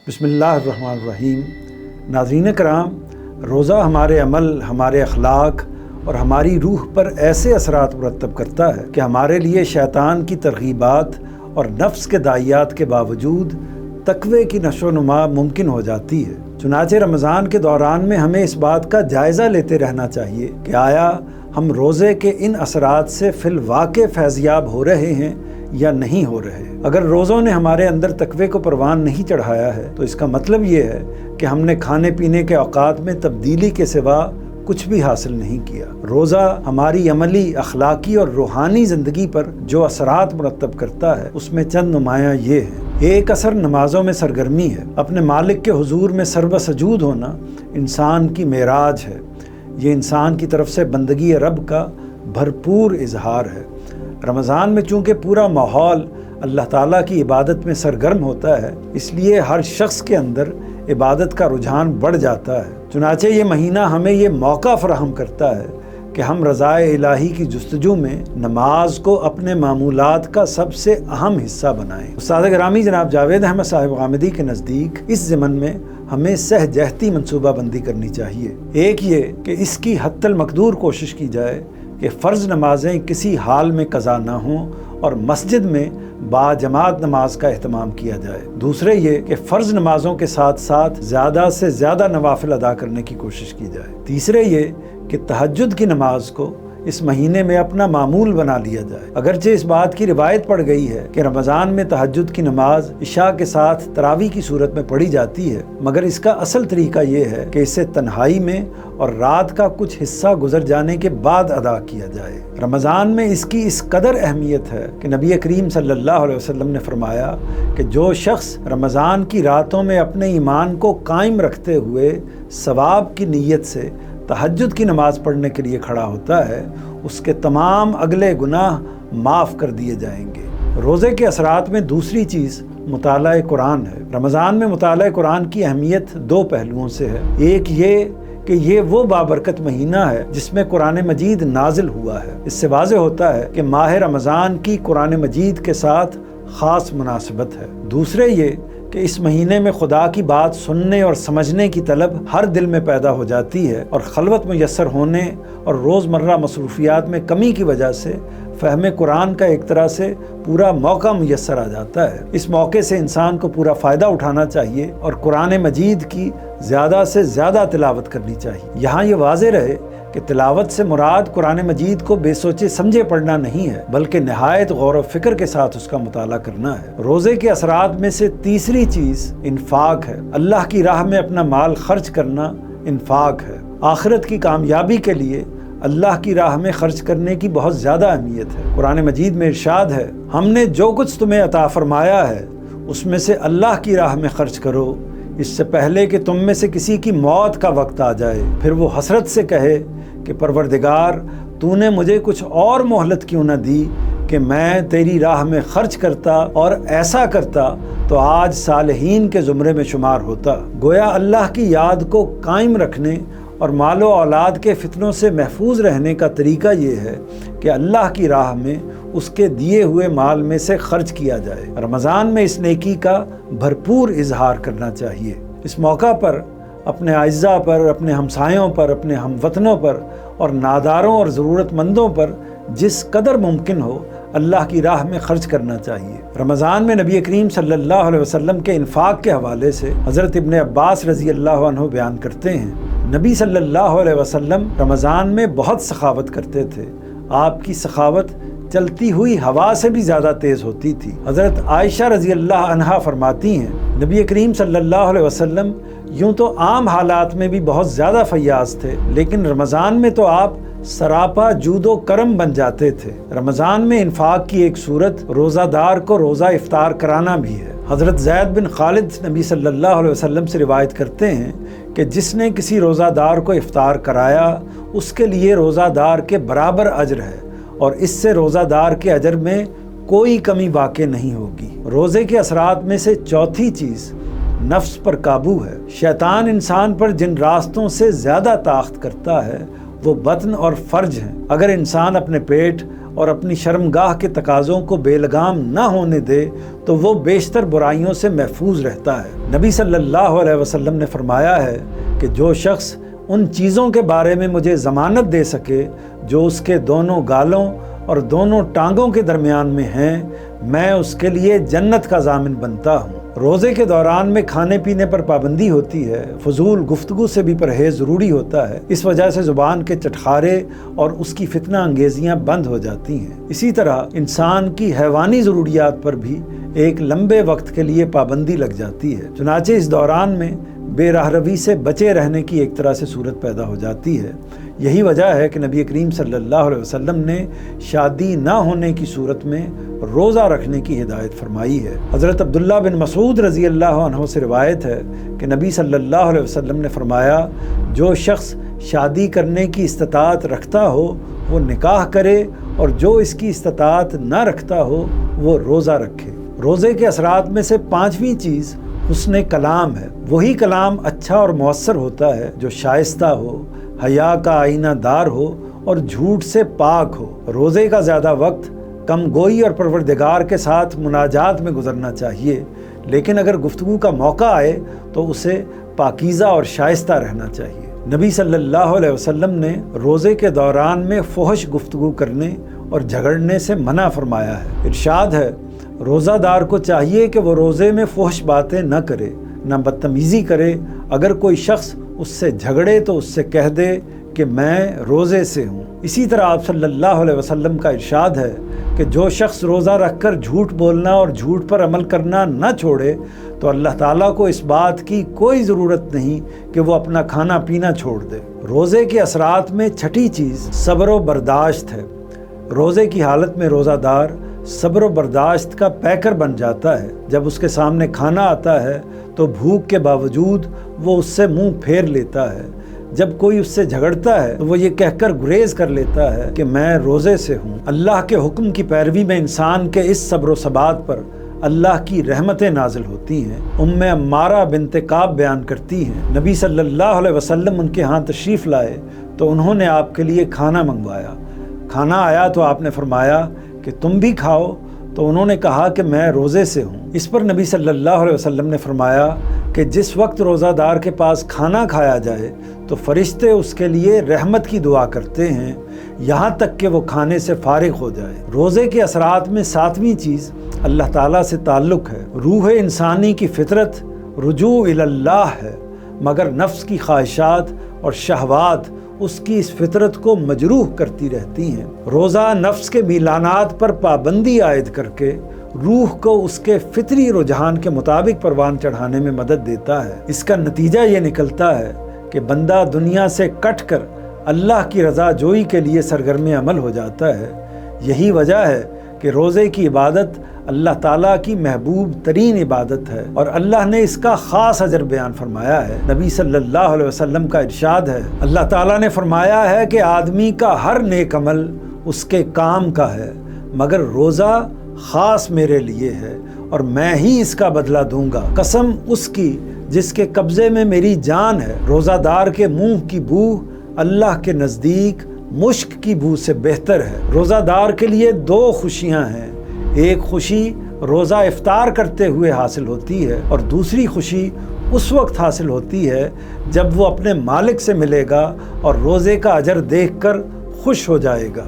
بسم اللہ الرحمن الرحیم۔ ناظرین کرام، روزہ ہمارے عمل، ہمارے اخلاق اور ہماری روح پر ایسے اثرات مرتب کرتا ہے کہ ہمارے لیے شیطان کی ترغیبات اور نفس کے داعیات کے باوجود تقوی کی نشو و نما ممکن ہو جاتی ہے۔ چنانچہ رمضان کے دوران میں ہمیں اس بات کا جائزہ لیتے رہنا چاہیے کہ آیا ہم روزے کے ان اثرات سے فی الواقع فیضیاب ہو رہے ہیں یا نہیں ہو رہے۔ اگر روزوں نے ہمارے اندر تقوی کو پروان نہیں چڑھایا ہے تو اس کا مطلب یہ ہے کہ ہم نے کھانے پینے کے اوقات میں تبدیلی کے سوا کچھ بھی حاصل نہیں کیا۔ روزہ ہماری عملی، اخلاقی اور روحانی زندگی پر جو اثرات مرتب کرتا ہے اس میں چند نمایاں یہ ہیں۔ ایک اثر نمازوں میں سرگرمی ہے۔ اپنے مالک کے حضور میں سربہ سجود ہونا انسان کی معراج ہے۔ یہ انسان کی طرف سے بندگی رب کا بھرپور اظہار ہے۔ رمضان میں چونکہ پورا ماحول اللہ تعالیٰ کی عبادت میں سرگرم ہوتا ہے، اس لیے ہر شخص کے اندر عبادت کا رجحان بڑھ جاتا ہے۔ چنانچہ یہ مہینہ ہمیں یہ موقع فراہم کرتا ہے کہ ہم رضائے الہی کی جستجو میں نماز کو اپنے معمولات کا سب سے اہم حصہ بنائیں۔ استاد گرامی جناب جاوید احمد صاحب غامدی کے نزدیک اس ضمن میں ہمیں سہجہتی منصوبہ بندی کرنی چاہیے۔ ایک یہ کہ اس کی حتی المقدور کوشش کی جائے کہ فرض نمازیں کسی حال میں قضا نہ ہوں اور مسجد میں باجماعت نماز کا اہتمام کیا جائے۔ دوسرے یہ کہ فرض نمازوں کے ساتھ ساتھ زیادہ سے زیادہ نوافل ادا کرنے کی کوشش کی جائے۔ تیسرے یہ کہ تہجد کی نماز کو اس مہینے میں اپنا معمول بنا لیا جائے۔ اگرچہ اس بات کی روایت پڑ گئی ہے کہ رمضان میں تہجد کی نماز عشاء کے ساتھ تراویح کی صورت میں پڑھی جاتی ہے، مگر اس کا اصل طریقہ یہ ہے کہ اسے تنہائی میں اور رات کا کچھ حصہ گزر جانے کے بعد ادا کیا جائے۔ رمضان میں اس کی اس قدر اہمیت ہے کہ نبی کریم صلی اللہ علیہ وسلم نے فرمایا کہ جو شخص رمضان کی راتوں میں اپنے ایمان کو قائم رکھتے ہوئے ثواب کی نیت سے تہجد کی نماز پڑھنے کے لیے کھڑا ہوتا ہے، اس کے تمام اگلے گناہ معاف کر دیے جائیں گے۔ روزے کے اثرات میں دوسری چیز مطالعہ قرآن ہے۔ رمضان میں مطالعہ قرآن کی اہمیت دو پہلوؤں سے ہے۔ ایک یہ کہ یہ وہ بابرکت مہینہ ہے جس میں قرآن مجید نازل ہوا ہے۔ اس سے واضح ہوتا ہے کہ ماہ رمضان کی قرآن مجید کے ساتھ خاص مناسبت ہے۔ دوسرے یہ کہ اس مہینے میں خدا کی بات سننے اور سمجھنے کی طلب ہر دل میں پیدا ہو جاتی ہے اور خلوت میسر ہونے اور روزمرہ مصروفیات میں کمی کی وجہ سے فہم قرآن کا ایک طرح سے پورا موقع میسر آ جاتا ہے۔ اس موقع سے انسان کو پورا فائدہ اٹھانا چاہیے اور قرآن مجید کی زیادہ سے زیادہ تلاوت کرنی چاہیے۔ یہاں یہ واضح رہے کہ تلاوت سے مراد قرآن مجید کو بے سوچے سمجھے پڑھنا نہیں ہے، بلکہ نہایت غور و فکر کے ساتھ اس کا مطالعہ کرنا ہے۔ روزے کے اثرات میں سے تیسری چیز انفاق ہے۔ اللہ کی راہ میں اپنا مال خرچ کرنا انفاق ہے۔ آخرت کی کامیابی کے لیے اللہ کی راہ میں خرچ کرنے کی بہت زیادہ اہمیت ہے۔ قرآن مجید میں ارشاد ہے، ہم نے جو کچھ تمہیں عطا فرمایا ہے اس میں سے اللہ کی راہ میں خرچ کرو، اس سے پہلے کہ تم میں سے کسی کی موت کا وقت آ جائے، پھر وہ حسرت سے کہے کہ پروردگار تو نے مجھے کچھ اور مہلت کیوں نہ دی کہ میں تیری راہ میں خرچ کرتا اور ایسا کرتا تو آج صالحین کے زمرے میں شمار ہوتا۔ گویا اللہ کی یاد کو قائم رکھنے اور مال و اولاد کے فتنوں سے محفوظ رہنے کا طریقہ یہ ہے کہ اللہ کی راہ میں اس کے دیے ہوئے مال میں سے خرچ کیا جائے۔ رمضان میں اس نیکی کا بھرپور اظہار کرنا چاہیے۔ اس موقع پر اپنے اعزاء پر، اپنے ہمسایوں پر، اپنے ہم وطنوں پر اور ناداروں اور ضرورت مندوں پر جس قدر ممکن ہو اللہ کی راہ میں خرچ کرنا چاہیے۔ رمضان میں نبی کریم صلی اللہ علیہ وسلم کے انفاق کے حوالے سے حضرت ابن عباس رضی اللہ عنہ بیان کرتے ہیں، نبی صلی اللہ علیہ وسلم رمضان میں بہت سخاوت کرتے تھے۔ آپ کی سخاوت چلتی ہوئی ہوا سے بھی زیادہ تیز ہوتی تھی۔ حضرت عائشہ رضی اللہ عنہا فرماتی ہیں، نبی کریم صلی اللہ علیہ وسلم یوں تو عام حالات میں بھی بہت زیادہ فیاض تھے، لیکن رمضان میں تو آپ سراپا جود و کرم بن جاتے تھے۔ رمضان میں انفاق کی ایک صورت روزہ دار کو روزہ افطار کرانا بھی ہے۔ حضرت زید بن خالد نبی صلی اللہ علیہ وسلم سے روایت کرتے ہیں کہ جس نے کسی روزہ دار کو افطار کرایا اس کے لیے روزہ دار کے برابر اجر ہے اور اس سے روزہ دار کے اجر میں کوئی کمی واقع نہیں ہوگی۔ روزے کے اثرات میں سے چوتھی چیز نفس پر قابو ہے۔ شیطان انسان پر جن راستوں سے زیادہ طاقت کرتا ہے وہ بطن اور فرج ہیں۔ اگر انسان اپنے پیٹ اور اپنی شرمگاہ کے تقاضوں کو بے لگام نہ ہونے دے تو وہ بیشتر برائیوں سے محفوظ رہتا ہے۔ نبی صلی اللہ علیہ وسلم نے فرمایا ہے کہ جو شخص ان چیزوں کے بارے میں مجھے ضمانت دے سکے جو اس کے دونوں گالوں اور دونوں ٹانگوں کے درمیان میں ہیں، میں اس کے لیے جنت کا ضامن بنتا ہوں۔ روزے کے دوران میں کھانے پینے پر پابندی ہوتی ہے، فضول گفتگو سے بھی پرہیز ضروری ہوتا ہے۔ اس وجہ سے زبان کے چٹخارے اور اس کی فتنہ انگیزیاں بند ہو جاتی ہیں۔ اسی طرح انسان کی حیوانی ضروریات پر بھی ایک لمبے وقت کے لیے پابندی لگ جاتی ہے، چنانچہ اس دوران میں بے راہ روی سے بچے رہنے کی ایک طرح سے صورت پیدا ہو جاتی ہے۔ یہی وجہ ہے کہ نبی کریم صلی اللہ علیہ وسلم نے شادی نہ ہونے کی صورت میں روزہ رکھنے کی ہدایت فرمائی ہے۔ حضرت عبداللہ بن مسعود رضی اللہ عنہ سے روایت ہے کہ نبی صلی اللہ علیہ وسلم نے فرمایا، جو شخص شادی کرنے کی استطاعت رکھتا ہو وہ نکاح کرے، اور جو اس کی استطاعت نہ رکھتا ہو وہ روزہ رکھے۔ روزے کے اثرات میں سے 5ویں چیز حسن کلام ہے۔ وہی کلام اچھا اور مؤثر ہوتا ہے جو شائستہ ہو، حیا کا آئینہ دار ہو اور جھوٹ سے پاک ہو۔ روزے کا زیادہ وقت کم گوئی اور پروردگار کے ساتھ مناجات میں گزرنا چاہیے، لیکن اگر گفتگو کا موقع آئے تو اسے پاکیزہ اور شائستہ رہنا چاہیے۔ نبی صلی اللہ علیہ وسلم نے روزے کے دوران میں فحش گفتگو کرنے اور جھگڑنے سے منع فرمایا ہے۔ ارشاد ہے، روزہ دار کو چاہیے کہ وہ روزے میں فحش باتیں نہ کرے، نہ بدتمیزی کرے۔ اگر کوئی شخص اس سے جھگڑے تو اس سے کہہ دے کہ میں روزے سے ہوں۔ اسی طرح آپ صلی اللہ علیہ وسلم کا ارشاد ہے کہ جو شخص روزہ رکھ کر جھوٹ بولنا اور جھوٹ پر عمل کرنا نہ چھوڑے تو اللہ تعالیٰ کو اس بات کی کوئی ضرورت نہیں کہ وہ اپنا کھانا پینا چھوڑ دے۔ روزے کے اثرات میں 6ٹھی چیز صبر و برداشت ہے۔ روزے کی حالت میں روزہ دار صبر و برداشت کا پیکر بن جاتا ہے۔ جب اس کے سامنے کھانا آتا ہے تو بھوک کے باوجود وہ اس سے منہ پھیر لیتا ہے۔ جب کوئی اس سے جھگڑتا ہے تو وہ یہ کہہ کر گریز کر لیتا ہے کہ میں روزے سے ہوں۔ اللہ کے حکم کی پیروی میں انسان کے اس صبر و ثبات پر اللہ کی رحمتیں نازل ہوتی ہیں۔ عمارہ بنت کعب بیان کرتی ہیں، نبی صلی اللہ علیہ وسلم ان کے ہاں تشریف لائے تو انہوں نے آپ کے لیے کھانا منگوایا۔ کھانا آیا تو آپ نے فرمایا کہ تم بھی کھاؤ، تو انہوں نے کہا کہ میں روزے سے ہوں۔ اس پر نبی صلی اللہ علیہ وسلم نے فرمایا کہ جس وقت روزہ دار کے پاس کھانا کھایا جائے تو فرشتے اس کے لیے رحمت کی دعا کرتے ہیں یہاں تک کہ وہ کھانے سے فارغ ہو جائے۔ روزے کے اثرات میں 7ویں چیز اللہ تعالیٰ سے تعلق ہے۔ روح انسانی کی فطرت رجوع الی اللہ ہے، مگر نفس کی خواہشات اور شہوات اس کی اس فطرت کو مجروح کرتی رہتی ہیں۔ روزہ نفس کے میلانات پر پابندی عائد کر کے روح کو اس کے فطری رجحان کے مطابق پروان چڑھانے میں مدد دیتا ہے۔ اس کا نتیجہ یہ نکلتا ہے کہ بندہ دنیا سے کٹ کر اللہ کی رضا جوئی کے لیے سرگرم عمل ہو جاتا ہے۔ یہی وجہ ہے کہ روزے کی عبادت اللہ تعالیٰ کی محبوب ترین عبادت ہے اور اللہ نے اس کا خاص اجر بیان فرمایا ہے۔ نبی صلی اللہ علیہ وسلم کا ارشاد ہے، اللہ تعالیٰ نے فرمایا ہے کہ آدمی کا ہر نیک عمل اس کے کام کا ہے، مگر روزہ خاص میرے لیے ہے اور میں ہی اس کا بدلہ دوں گا، قسم اس کی جس کے قبضے میں میری جان ہے۔ روزہ دار کے منہ کی بو اللہ کے نزدیک مشک کی بو سے بہتر ہے۔ روزہ دار کے لیے 2 خوشیاں ہیں، ایک خوشی روزہ افطار کرتے ہوئے حاصل ہوتی ہے اور دوسری خوشی اس وقت حاصل ہوتی ہے جب وہ اپنے مالک سے ملے گا اور روزے کا اجر دیکھ کر خوش ہو جائے گا۔